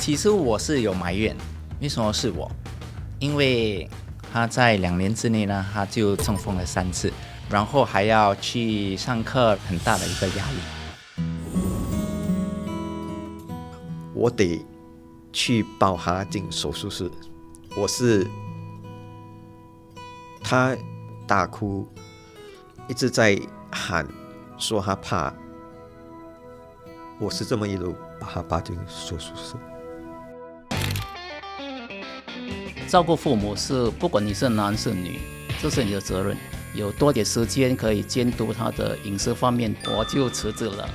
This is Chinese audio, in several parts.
其实我是有埋怨，为什么是我？因为他在2年之内呢，他就中风了3次，然后还要去上课，很大的一个压力。我得去抱他进手术室，他大哭，一直在喊，说他怕，我是这么一路把他抱进手术室。照顾父母是不管你是男是女，这是你的责任。有多点时间可以监督他的饮食方面，我就辞职了。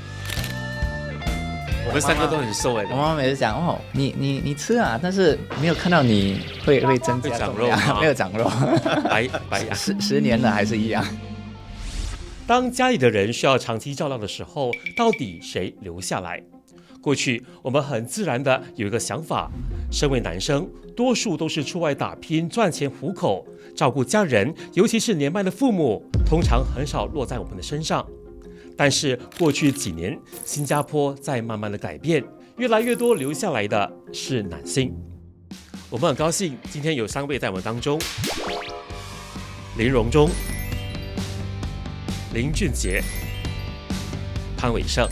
我们3个都很瘦哎。我妈妈每次讲哦，你吃啊，但是没有看到你会增加长肉，没有长肉，白牙10年了还是一样。当家里的人需要长期照料的时候，到底谁留下来？过去我们很自然的有一个想法，身为男生，多数都是出外打拼赚钱糊口，照顾家人，尤其是年迈的父母，通常很少落在我们的身上。但是过去几年，新加坡在慢慢的改变，越来越多留下来的是男性。我们很高兴今天有3位在我们当中：林荣忠、林俊杰、潘伟胜。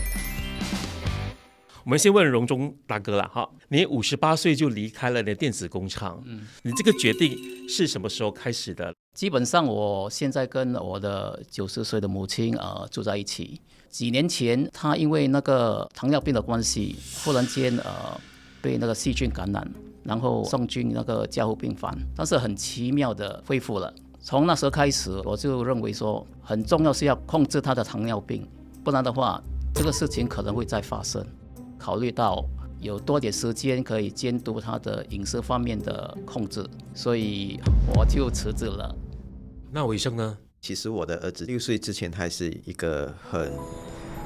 我们先问荣忠大哥了哈，你58岁就离开了你的电子工厂，你这个决定是什么时候开始的？基本上我现在跟我的90岁的母亲住在一起。几年前，她因为那个糖尿病的关系，忽然间被那个细菌感染，然后送进那个加护病房，但是很奇妙的恢复了。从那时候开始，我就认为说，很重要是要控制她的糖尿病，不然的话，这个事情可能会再发生。考虑到有多点时间可以监督他的饮食方面的控制，所以我就辞职了。那伟胜呢？其实我的儿子6岁之前，他是一个很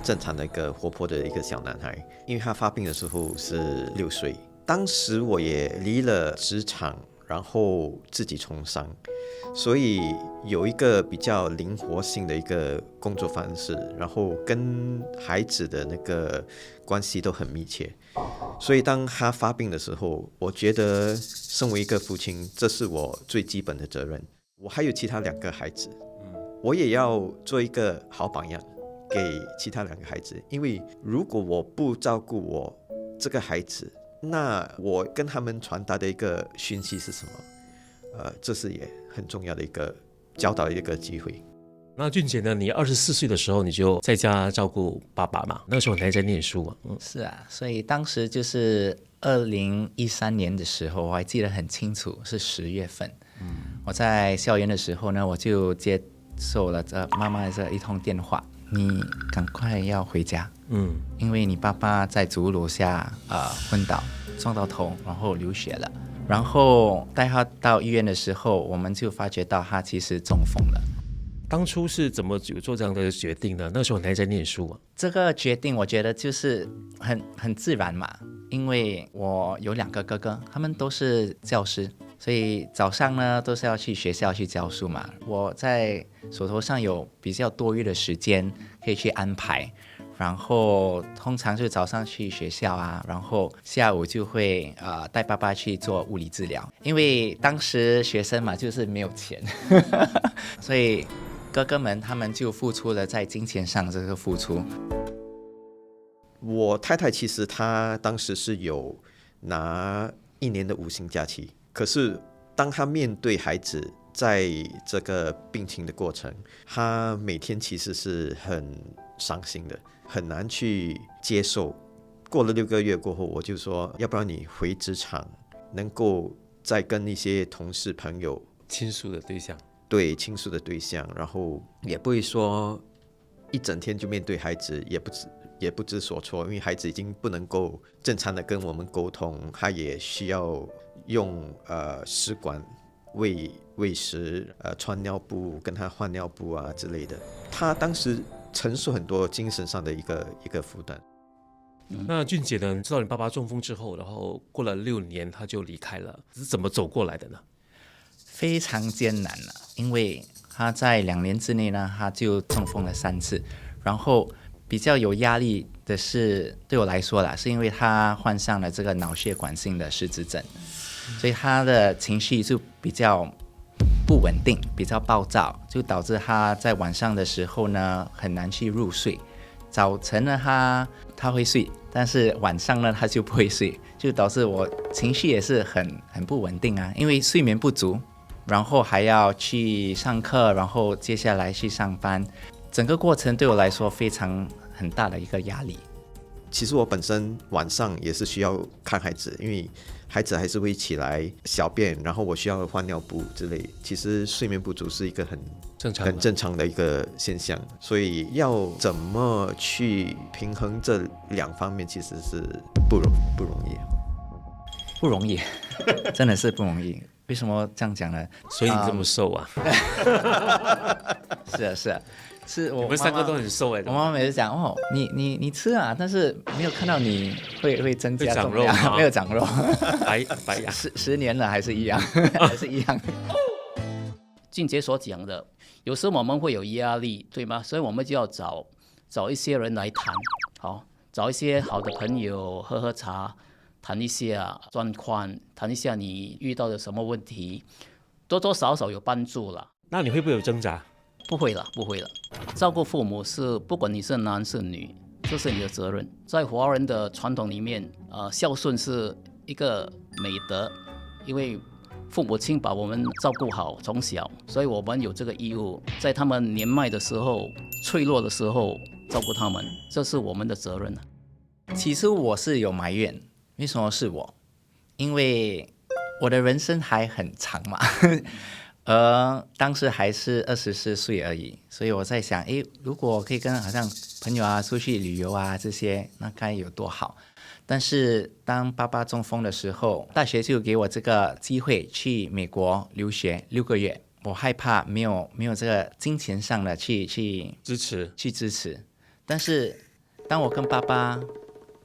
正常的一个活泼的一个小男孩，因为他发病的时候是6岁。当时我也离了职场，然后自己从商，所以有一个比较灵活性的一个工作方式，然后跟孩子的那个关系都很密切。所以当他发病的时候，我觉得身为一个父亲，这是我最基本的责任。我还有其他2个孩子，我也要做一个好榜样给其他2个孩子，因为如果我不照顾我这个孩子，那我跟他们传达的一个讯息是什么？这是也很重要的一个教导的一个机会。那俊杰呢？你24岁的时候你就在家照顾爸爸嘛？那时候你还在念书嘛？是啊，所以当时就是2013年的时候，我还记得很清楚，是10月份。我在校园的时候呢，我就接受了妈妈的这一通电话，你赶快要回家，因为你爸爸在主屋楼下昏倒，撞到头，然后流血了。然后带他到医院的时候，我们就发觉到他其实中风了。当初是怎么有做这样的决定呢？那时候你还在念书啊。这个决定我觉得就是很自然嘛，因为我有2个哥哥，他们都是教师，所以早上呢都是要去学校去教书嘛。我在手头上有比较多余的时间可以去安排，然后通常就早上去学校啊，然后下午就会带爸爸去做物理治疗，因为当时学生嘛就是没有钱，所以哥哥们他们就付出了在金钱上这个付出。我太太其实她当时是有拿1年的无薪假期，可是当她面对孩子在这个病情的过程，她每天其实是很伤心的，很难去接受。过了6个月过后，我就说要不然你回职场，能够再跟一些同事朋友倾诉的对象，对倾诉的对象，然后也不会说一整天就面对孩子，也不知所措，因为孩子已经不能够正常的跟我们沟通，他也需要用食管喂食，穿尿布，跟他换尿布啊之类的。他当时承受很多精神上的一个负担。那俊杰呢？知道你爸爸中风之后，然后过了6年他就离开了，是怎么走过来的呢？非常艰难了，因为他在2年之内呢，他就中风了3次，然后比较有压力的是对我来说啦，是因为他患上了这个脑血管性的失智症，所以他的情绪就比较不稳定，比较暴躁，就导致他在晚上的时候呢很难去入睡。早晨呢他会睡，但是晚上呢他就不会睡，就导致我情绪也是很不稳定啊，因为睡眠不足，然后还要去上课，然后接下来去上班，整个过程对我来说非常很大的一个压力。其实我本身晚上也是需要看孩子，因为孩子还是会起来小便，然后我需要换尿布之类。其实睡眠不足是一个很正常的一个现象，所以要怎么去平衡这两方面，其实是不容易。不容易，真的是不容易。为什么这样讲呢？所以你这么瘦啊？是啊，是我们三个都很瘦哎。我妈妈每次讲哦，你吃啊，但是没有看到你会增加长肉吗？没有长肉，白牙10年了还是一样，还是一样。俊杰所讲的，有时候我们会有压力，对吗？所以我们就要找一些人来谈，好，找一些好的朋友喝喝茶，谈一下状况，谈一下你遇到的什么问题，多多少少有帮助了。那你会不会有挣扎？不会了。照顾父母是不管你是男是女，这是你的责任。在华人的传统里面，孝顺是一个美德，因为父母亲把我们照顾好从小，所以我们有这个义务，在他们年迈的时候、脆弱的时候照顾他们，这是我们的责任。其实我是有埋怨，为什么是我？因为我的人生还很长嘛，而当时还是24岁而已，所以我在想，如果可以跟好像朋友啊出去旅游啊这些，那该有多好。但是当爸爸中风的时候，大学就给我这个机会去美国留学6个月。我害怕没有这个金钱上的去支持。但是当我跟爸爸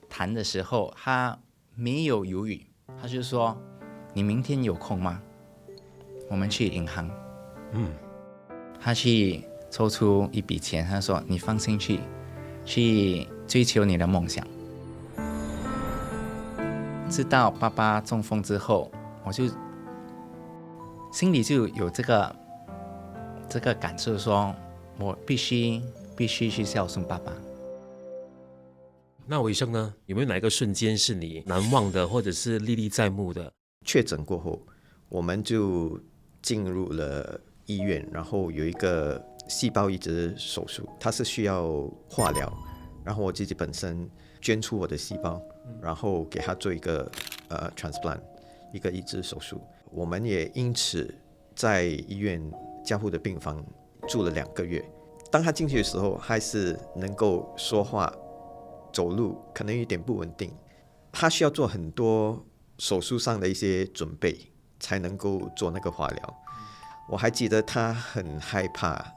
谈的时候，他没有犹豫，他就说：“你明天有空吗？我们去银行。”他去抽出一笔钱，他说：“你放心去追求你的梦想。”知道爸爸中风之后，我就心里就有这个感受，说我必须去孝顺爸爸。那我医生呢？有没有哪一个瞬间是你难忘的，或者是历历在目的？确诊过后，我们就进入了医院，然后有一个细胞移植手术，它是需要化疗，然后我自己本身捐出我的细胞，然后给他做一个transplant， 一个移植手术。我们也因此在医院加护的病房住了2个月。当他进去的时候，还是能够说话、走路，可能有点不稳定。他需要做很多手术上的一些准备，才能够做那个化疗。我还记得他很害怕，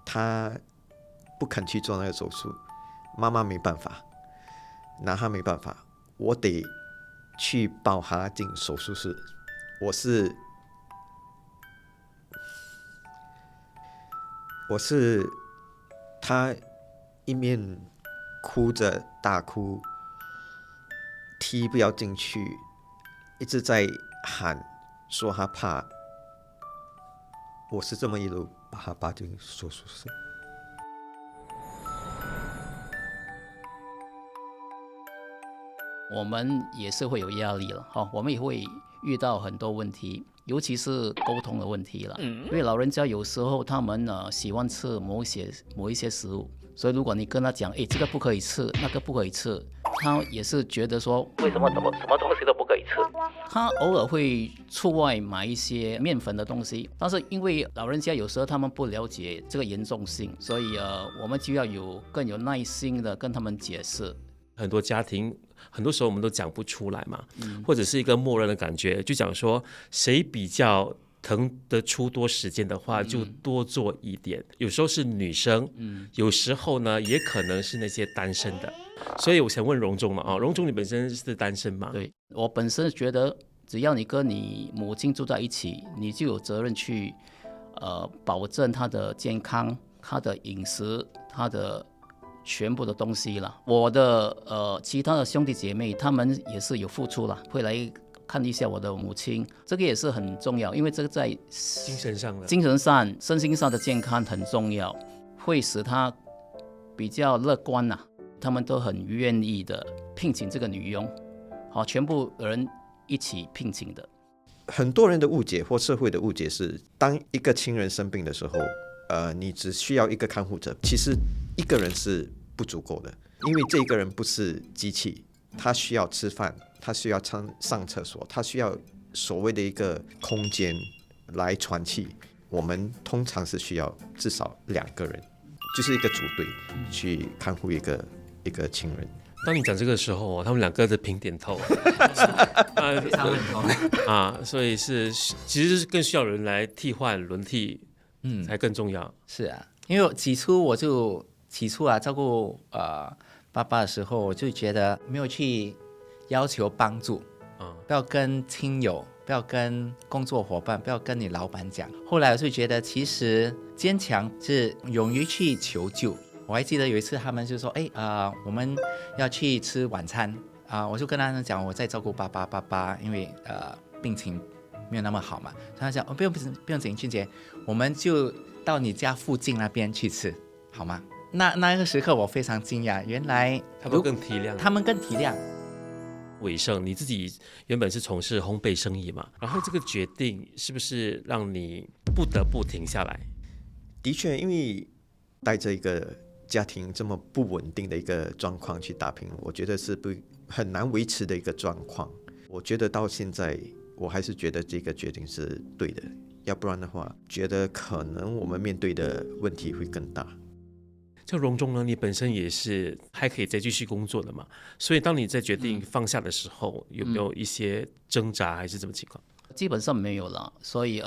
他不肯去做那个手术，妈妈没办法，拿他没办法，我得去抱他进手术室。我是他一面哭着大哭，踢不要进去，一直在喊说他怕。我是这么一路把他抱进手术室。我们也是会有压力了，我们也会遇到很多问题，尤其是沟通的问题了。因为老人家有时候他们喜欢吃某一些食物，所以如果你跟他讲，这个不可以吃，那个不可以吃，他也是觉得说，为什么什么东西都不可以吃？他偶尔会出外买一些面粉的东西，但是因为老人家有时候他们不了解这个严重性，所以我们就要更有耐心的跟他们解释。很多家庭很多时候我们都讲不出来嘛，或者是一个默认的感觉，就讲说谁比较腾得出多时间的话就多做一点。有时候是女生，有时候呢也可能是那些单身的。所以我想问荣忠嘛，荣忠你本身是单身吗？对，我本身觉得只要你跟你母亲住在一起，你就有责任去保证她的健康、她的饮食、她的全部的东西了。我的其他的兄弟姐妹，他们也是有付出了，会来看一下我的母亲，这个也是很重要，因为这个在精神上的，精神上、身心上的健康很重要，会使他比较乐观呐、他们都很愿意的聘请这个女佣，好，全部人一起聘请的。很多人的误解或社会的误解是，当一个亲人生病的时候，你只需要一个看护者，其实一个人是不足够的，因为这一个人不是机器，他需要吃饭，他需要上厕所，他需要所谓的一个空间来喘气。我们通常是需要至少2个人，就是一个组队去看护一个亲人。当你讲这个时候，他们2个在平点头，非常认同啊，所以其实是更需要人来替换轮替，才更重要。是啊，因为起初照顾爸爸的时候，我就觉得没有去要求帮助，不要跟亲友，不要跟工作伙伴，不要跟你老板讲。后来我就觉得，其实坚强是勇于去求救。我还记得有一次他们就说，我们要去吃晚餐我就跟他们讲我在照顾爸爸，因为病情没有那么好嘛。他讲不用紧，俊杰，我们就到你家附近那边去吃，好吗？那个时刻我非常惊讶，原来他们更体谅。他们更体谅。伟盛，你自己原本是从事烘焙生意嘛，然后这个决定是不是让你不得不停下来？的确，因为带着一个家庭这么不稳定的一个状况去打拼，我觉得是很难维持的一个状况。我觉得到现在，我还是觉得这个决定是对的，要不然的话，觉得可能我们面对的问题会更大。像荣中呢，你本身也是还可以再继续工作的嘛，所以当你在决定放下的时候，有没有一些挣扎还是什么情况？基本上没有了，所以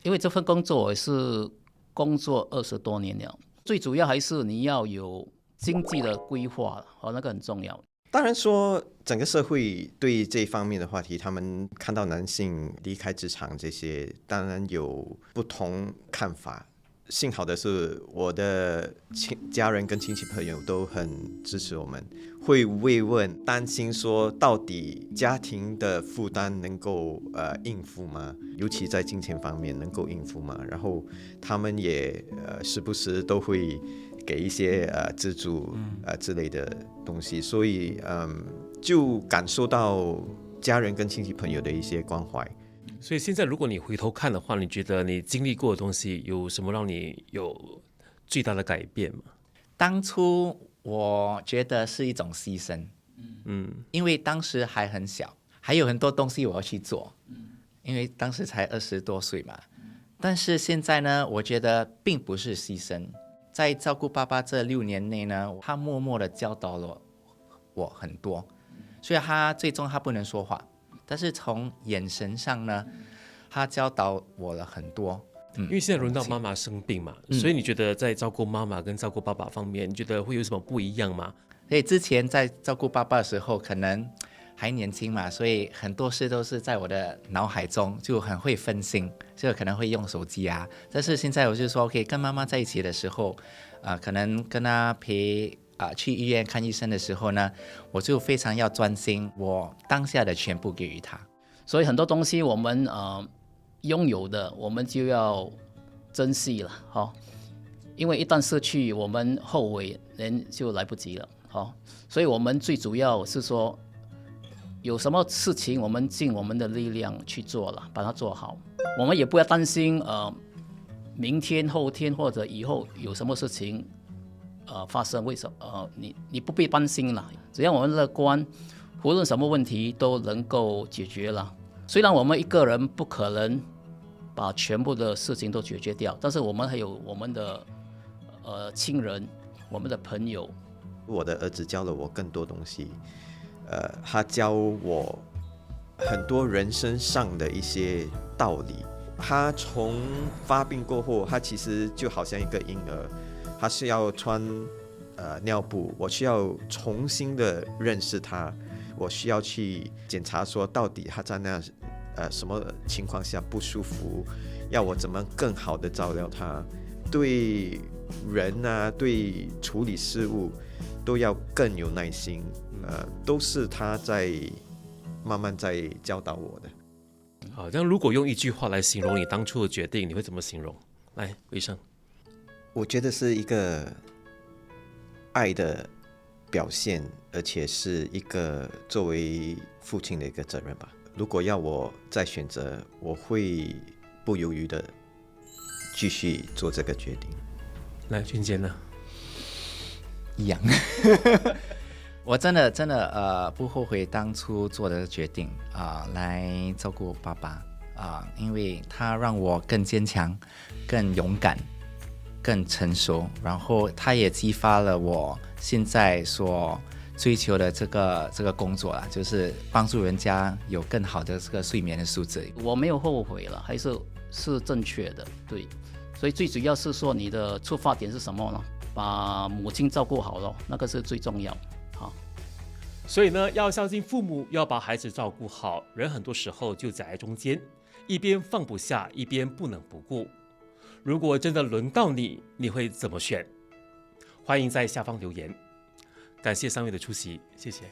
因为这份工作我也是工作20多年了，最主要还是你要有经济的规划，那个很重要。当然说，整个社会对这一方面的话题，他们看到男性离开职场这些，当然有不同看法。幸好的是，我的家人跟亲戚朋友都很支持我们，会慰问，担心说到底家庭的负担能够应付吗？尤其在金钱方面能够应付吗？然后他们也时不时都会给一些资助之类的东西，所以就感受到家人跟亲戚朋友的一些关怀。所以现在如果你回头看的话，你觉得你经历过的东西有什么让你有最大的改变吗？当初我觉得是一种牺牲，因为当时还很小，还有很多东西我要去做，因为当时才20多岁嘛。但是现在呢，我觉得并不是牺牲，在照顾爸爸这6年内呢，他默默地教导了我很多，所以他最终他不能说话，但是从眼神上呢，他教导我了很多。因为现在轮到妈妈生病嘛，所以你觉得在照顾妈妈跟照顾爸爸方面，你觉得会有什么不一样吗？所以之前在照顾爸爸的时候，可能还年轻嘛，所以很多事都是在我的脑海中，就很会分心，就可能会用手机啊。但是现在我就说 OK， 跟妈妈在一起的时候，可能跟她陪去医院看医生的时候呢，我就非常要专心，我当下的全部给予她。所以很多东西我们拥有的，我们就要珍惜了，因为一旦失去，我们后悔人就来不及了，所以我们最主要是说，有什么事情我们尽我们的力量去做了，把它做好。我们也不要担心明天、后天或者以后有什么事情发生，为什么你不必担心了，只要我们乐观，无论什么问题都能够解决了。虽然我们一个人不可能把全部的事情都解决掉，但是我们还有我们的亲人，我们的朋友。我的儿子教了我更多东西，他教我很多人生上的一些道理。他从发病过后，他其实就好像一个婴儿，他是要穿尿布，我需要重新的认识他，我需要去检查说到底他在那什么情况下不舒服，要我怎么更好的照料他，对人啊，对处理事物都要更有耐心，都是他在慢慢在教导我的。好，这样如果用一句话来形容你当初的决定，你会怎么形容？来，医生。我觉得是一个爱的表现，而且是一个作为父亲的一个责任吧。如果要我再选择，我会不犹豫的继续做这个决定。来，俊杰呢？一样。我真的不后悔当初做的决定来照顾爸爸因为他让我更坚强、更勇敢、更成熟，然后他也激发了我现在所追求的这个工作啦，就是帮助人家有更好的这个睡眠的素质。我没有后悔了，还是正确的，对。所以最主要是说你的出发点是什么呢？把母亲照顾好了，那个是最重要。好，所以呢，要孝敬父母，要把孩子照顾好，人很多时候就夹在中间，一边放不下，一边不能不顾。如果真的轮到你，你会怎么选？欢迎在下方留言。感谢3位的出席，谢谢。